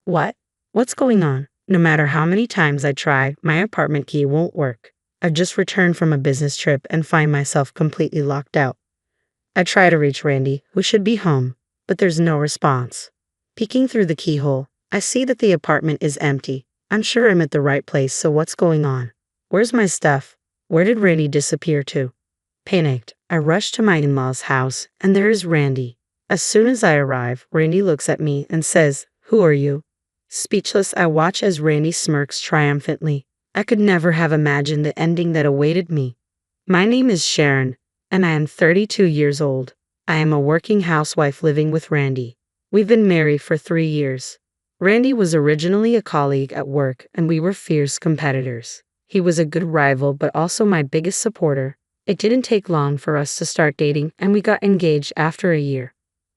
What? What's going on? No matter how many times I try, my apartment key won't work. I've just returned from a business trip and find myself completely locked out. I try to reach Randy, who should be home, but there's no response. Peeking through the keyhole, I see that the apartment is empty. I'm sure I'm at the right place, so what's going on? Where's my stuff? Where did Randy disappear to? Panicked, I rush to my in-laws' house, and there is Randy. As soon as I arrive, Randy looks at me and says, "Who are you?" Speechless, I watch as Randy smirks triumphantly. I could never have imagined the ending that awaited me. My name is Sharon, and I am 32 years old. I am a working housewife living with Randy. We've been married for 3 years. Randy was originally a colleague at work, and we were fierce competitors. He was a good rival, but also my biggest supporter. It didn't take long for us to start dating, and we got engaged after a year.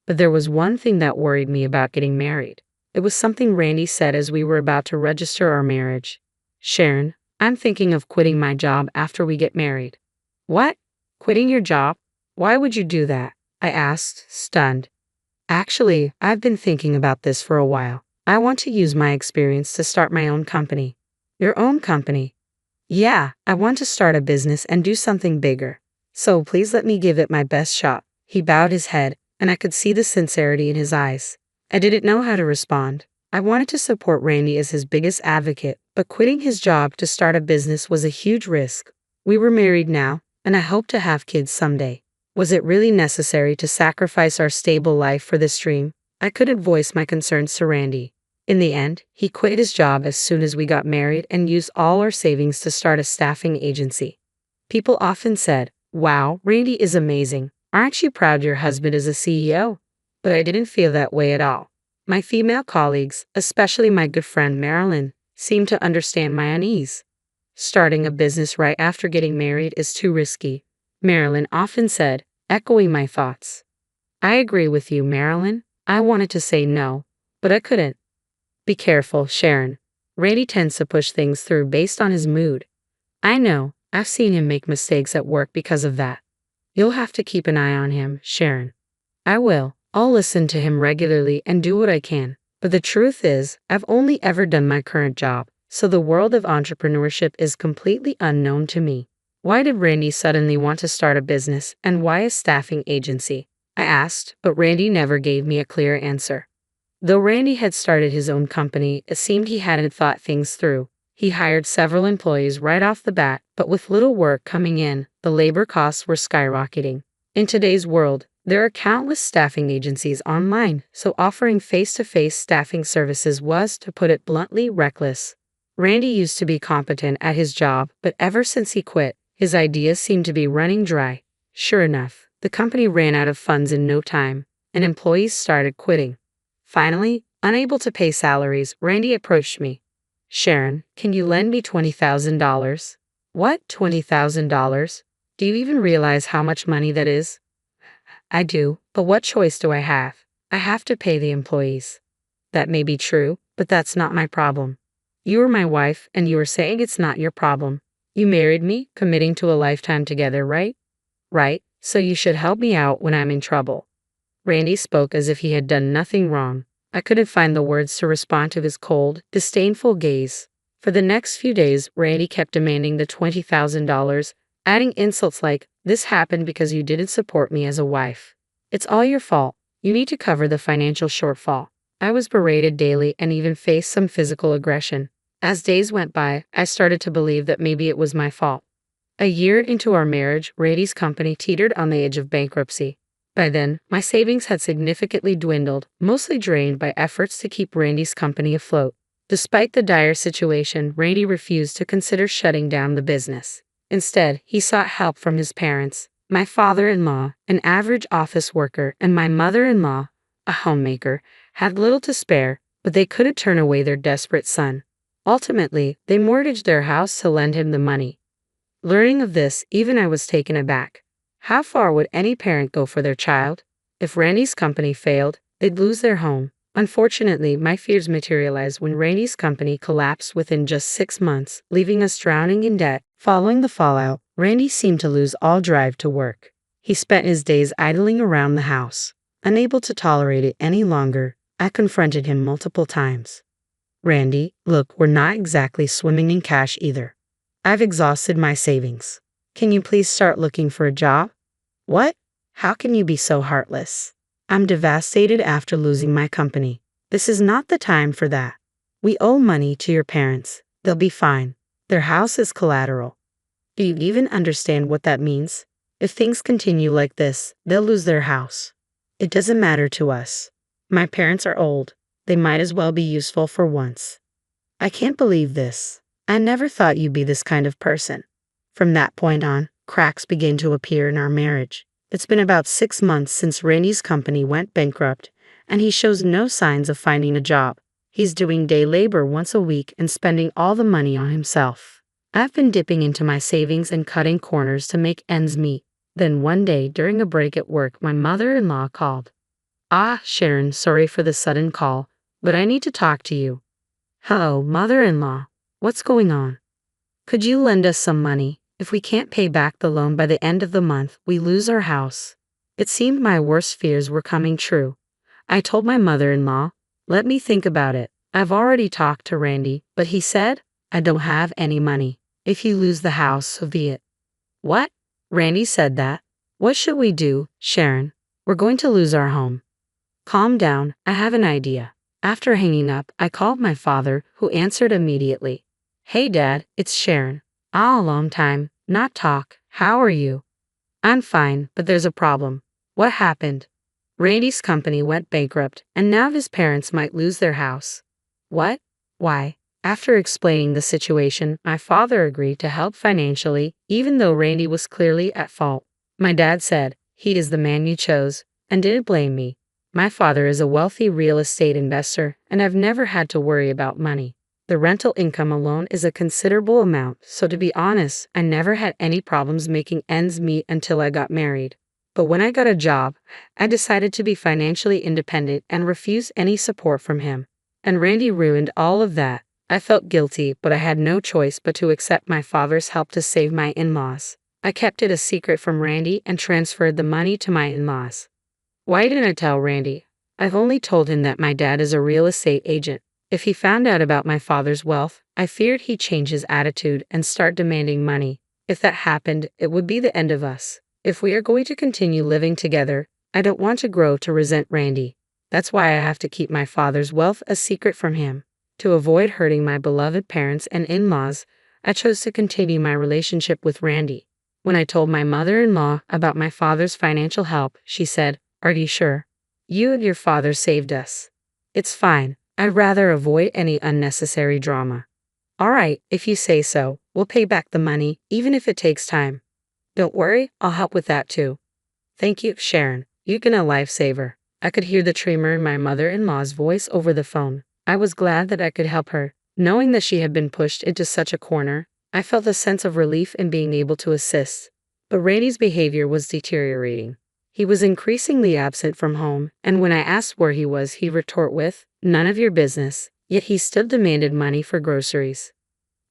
But there was one thing that worried me about getting married. It was something Randy said as we were about to register our marriage. "Sharon, I'm thinking of quitting my job after we get married." "What? Quitting your job? Why would you do that?" I asked, stunned. "Actually, I've been thinking about this for a while. I want to use my experience to start my own company." "Your own company?" "Yeah, I want to start a business and do something bigger. So please let me give it my best shot." He bowed his head, and I could see the sincerity in his eyes. I didn't know how to respond. I wanted to support Randy as his biggest advocate, but quitting his job to start a business was a huge risk. We were married now, and I hoped to have kids someday. Was it really necessary to sacrifice our stable life for this dream? I couldn't voice my concerns to Randy. In the end, he quit his job as soon as we got married and used all our savings to start a staffing agency. People often said, "Wow, Randy is amazing. Aren't you proud your husband is a CEO?" But I didn't feel that way at all. My female colleagues, especially my good friend Marilyn, seemed to understand my unease. "Starting a business right after getting married is too risky," Marilyn often said, echoing my thoughts. "I agree with you, Marilyn." I wanted to say no, but I couldn't. "Be careful, Sharon. Randy tends to push things through based on his mood." "I know. I've seen him make mistakes at work because of that." "You'll have to keep an eye on him, Sharon." "I will. I'll listen to him regularly and do what I can. But the truth is, I've only ever done my current job, so the world of entrepreneurship is completely unknown to me." "Why did Randy suddenly want to start a business, and why a staffing agency?" I asked, but Randy never gave me a clear answer. Though Randy had started his own company, it seemed he hadn't thought things through. He hired several employees right off the bat, but with little work coming in, the labor costs were skyrocketing. In today's world, there are countless staffing agencies online, so offering face-to-face staffing services was, to put it bluntly, reckless. Randy used to be competent at his job, but ever since he quit, his ideas seemed to be running dry. Sure enough, the company ran out of funds in no time, and employees started quitting. Finally, unable to pay salaries, Randy approached me. "Sharon, can you lend me $20,000? "What, $20,000? Do you even realize how much money that is?" "I do, but what choice do I have? I have to pay the employees." "That may be true, but that's not my problem." "You are my wife, and you are saying it's not your problem. You married me, committing to a lifetime together, right?" "Right, so you should help me out when I'm in trouble." Randy spoke as if he had done nothing wrong. I couldn't find the words to respond to his cold, disdainful gaze. For the next few days, Randy kept demanding the $20,000, adding insults like, "This happened because you didn't support me as a wife. It's all your fault. You need to cover the financial shortfall." I was berated daily and even faced some physical aggression. As days went by, I started to believe that maybe it was my fault. A year into our marriage, Randy's company teetered on the edge of bankruptcy. By then, my savings had significantly dwindled, mostly drained by efforts to keep Randy's company afloat. Despite the dire situation, Randy refused to consider shutting down the business. Instead, he sought help from his parents, my father-in-law, an average office worker, and my mother-in-law, a homemaker, had little to spare, but they couldn't turn away their desperate son. Ultimately, they mortgaged their house to lend him the money. Learning of this, even I was taken aback. How far would any parent go for their child? If Randy's company failed, they'd lose their home. Unfortunately, my fears materialized when Randy's company collapsed within just 6 months, leaving us drowning in debt. Following the fallout, Randy seemed to lose all drive to work. He spent his days idling around the house. Unable to tolerate it any longer, I confronted him multiple times. Randy, look, we're not exactly swimming in cash either. I've exhausted my savings. Can you please start looking for a job? What? How can you be so heartless? I'm devastated after losing my company. This is not the time for that. We owe money to your parents. They'll be fine. Their house is collateral. Do you even understand what that means? If things continue like this, they'll lose their house. It doesn't matter to us. My parents are old. They might as well be useful for once. I can't believe this. I never thought you'd be this kind of person. From that point on, cracks began to appear in our marriage. It's been about 6 months since Randy's company went bankrupt, and he shows no signs of finding a job. He's doing day labor once a week and spending all the money on himself. I've been dipping into my savings and cutting corners to make ends meet. Then one day, during a break at work, my mother-in-law called. Ah, Sharon, sorry for the sudden call, but I need to talk to you. Hello, mother-in-law. What's going on? Could you lend us some money? If we can't pay back the loan by the end of the month, we lose our house. It seemed my worst fears were coming true. I told my mother-in-law, let me think about it. I've already talked to Randy, but he said, I don't have any money. If you lose the house, so be it. What? Randy said that? What should we do, Sharon? We're going to lose our home. Calm down, I have an idea. After hanging up, I called my father, who answered immediately. Hey Dad, it's Sharon. A long time, not talk. How are you? I'm fine, but there's a problem. What happened? Randy's company went bankrupt, and now his parents might lose their house. What? Why? After explaining the situation, my father agreed to help financially, even though Randy was clearly at fault. My dad said, he is the man you chose, and didn't blame me. My father is a wealthy real estate investor, and I've never had to worry about money. The rental income alone is a considerable amount, so to be honest, I never had any problems making ends meet until I got married. But when I got a job, I decided to be financially independent and refuse any support from him. And Randy ruined all of that. I felt guilty, but I had no choice but to accept my father's help to save my in-laws. I kept it a secret from Randy and transferred the money to my in-laws. Why didn't I tell Randy? I've only told him that my dad is a real estate agent. If he found out about my father's wealth, I feared he'd change his attitude and start demanding money. If that happened, it would be the end of us. If we are going to continue living together, I don't want to grow to resent Randy. That's why I have to keep my father's wealth a secret from him. To avoid hurting my beloved parents and in-laws, I chose to continue my relationship with Randy. When I told my mother-in-law about my father's financial help, she said, Are you sure? You and your father saved us. It's fine. I'd rather avoid any unnecessary drama. All right, if you say so, we'll pay back the money, even if it takes time. Don't worry, I'll help with that too. Thank you, Sharon. You've been a lifesaver. I could hear the tremor in my mother-in-law's voice over the phone. I was glad that I could help her. Knowing that she had been pushed into such a corner, I felt a sense of relief in being able to assist. But Randy's behavior was deteriorating. He was increasingly absent from home, and when I asked where he was, he'd retort with, None of your business, yet he still demanded money for groceries.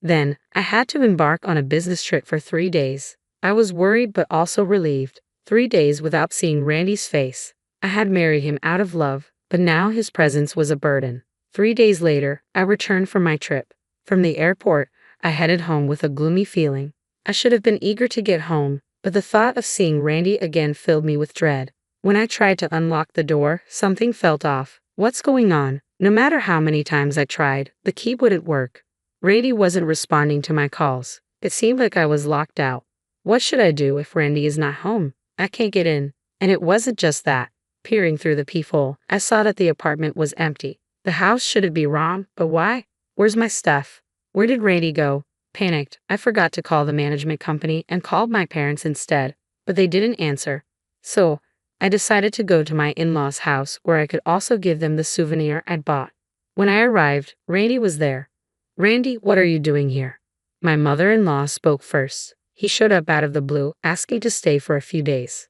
Then, I had to embark on a business trip for 3 days. I was worried but also relieved. 3 days without seeing Randy's face. I had married him out of love, but now his presence was a burden. 3 days later, I returned from my trip. From the airport, I headed home with a gloomy feeling. I should have been eager to get home, but the thought of seeing Randy again filled me with dread. When I tried to unlock the door, something felt off. What's going on? No matter how many times I tried, the key wouldn't work. Randy wasn't responding to my calls. It seemed like I was locked out. What should I do if Randy is not home? I can't get in. And it wasn't just that. Peering through the peephole, I saw that the apartment was empty. The house shouldn't be wrong, but why? Where's my stuff? Where did Randy go? Panicked, I forgot to call the management company and called my parents instead, but they didn't answer. So, I decided to go to my in-laws' house where I could also give them the souvenir I'd bought. When I arrived, Randy was there. Randy, what are you doing here? My mother-in-law spoke first. He showed up out of the blue, asking to stay for a few days.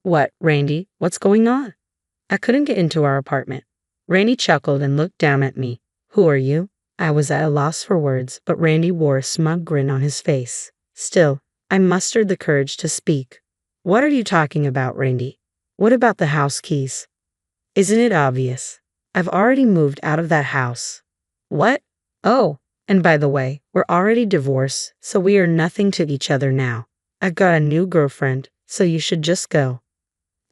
What, Randy? What's going on? I couldn't get into our apartment. Randy chuckled and looked down at me. Who are you? I was at a loss for words, but Randy wore a smug grin on his face. Still, I mustered the courage to speak. What are you talking about, Randy? What about the house keys? Isn't it obvious? I've already moved out of that house. What? Oh, and by the way, we're already divorced, so we are nothing to each other now. I've got a new girlfriend, so you should just go.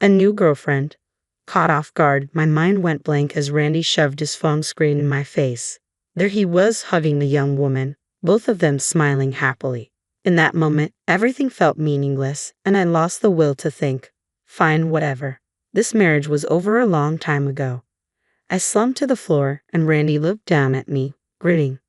A new girlfriend? Caught off guard, my mind went blank as Randy shoved his phone screen in my face. There he was hugging the young woman, both of them smiling happily. In that moment, everything felt meaningless, and I lost the will to think. Fine, whatever. This marriage was over a long time ago. I slumped to the floor, and Randy looked down at me, grinning.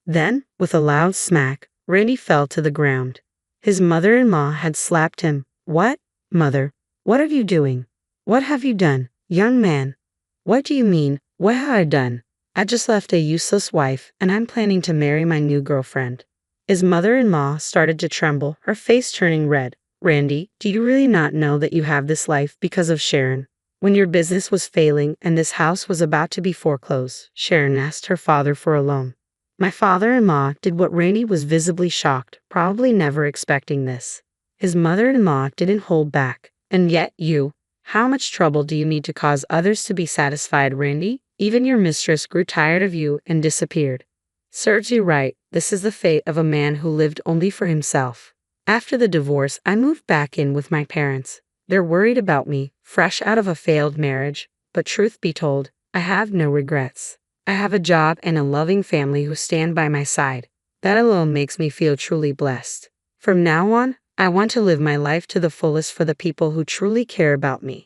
Then, with a loud smack, Randy fell to the ground. His mother-in-law had slapped him. What? Mother, what are you doing? What have you done, young man? What do you mean, what have I done? I just left a useless wife, and I'm planning to marry my new girlfriend. His mother-in-law started to tremble, her face turning red. Randy, do you really not know that you have this life because of Sharon? When your business was failing and this house was about to be foreclosed, Sharon asked her father for a loan. My father-in-law did what Randy was visibly shocked, probably never expecting this. His mother-in-law didn't hold back. And yet you, how much trouble do you need to cause others to be satisfied, Randy? Even your mistress grew tired of you and disappeared. Serves you right, this is the fate of a man who lived only for himself. After the divorce, I moved back in with my parents. They're worried about me, fresh out of a failed marriage, but truth be told, I have no regrets. I have a job and a loving family who stand by my side. That alone makes me feel truly blessed. From now on, I want to live my life to the fullest for the people who truly care about me.